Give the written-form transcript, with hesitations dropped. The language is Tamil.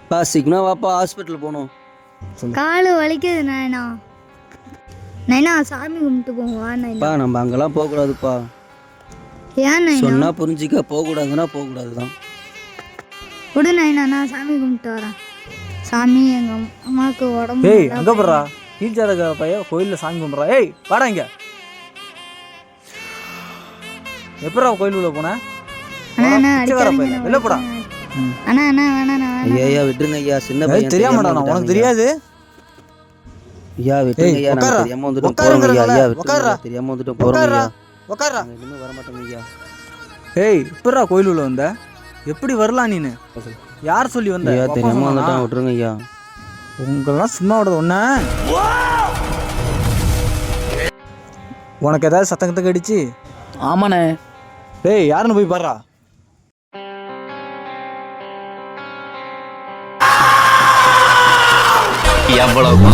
பா சீக்கிரம் வாப்பா ஹாஸ்பிட்டல் போகணும். காலு வலிக்குது நைனா. நைனா சாமி கும்பிட்டு போவா நைனா. பா நம்ம அங்கெல்லாம் போகக்கூடாதுப்பா. ஏன் நைனா? சொன்னா புரிஞ்சிக்க, போகக்கூடாதுன்னா போகக்கூடாது தான். விடு நைனா, நான் சாமி கும்பிட்டு வரேன். சாமி எங்கள் அம்மாவுக்கு உடம்பு. ஏய் அங்கே போடுறா கீழ்ச்சாத பையன் கோயிலில் சாமி கும்பிட்றா. ஏய் வாடா இங்கே. எப்படா கோயில் உள்ள போனேன்? வெளில போடா. அண்ணா அண்ணா வேணா ஐயா விட்டுருங்க ஐயா, சின்ன பையன் தெரியாமடா, உனக்கு தெரியாது. ஐயா விட்டுருங்க ஐயா, நாங்க தெரியாம வந்துட்டோம் போறோம் ஐயா. ஐயா விட்டுருங்க, தெரியாம வந்துட்டோம் போறோம் ஐயா. உட்கார்றா. இன்னும் வர மாட்டோம் ஐயா. ஏய் எப்படா கோயில் உள்ள வந்த? எப்படி வரலாம் நீனு? யார் சொல்லி வந்த? ஐயா தெரியாம வந்துட்டோம், விட்டுருங்க ஐயா. உங்களெல்லாம் சும்மா விடுறது ஒண்ணா? உனக்கு ஏதாவது சத்தங்கத்தை கடிச்சு? ஆமாண்ணே. டேய் யாருன்னு போய் பாடுறா. எவ்வளவு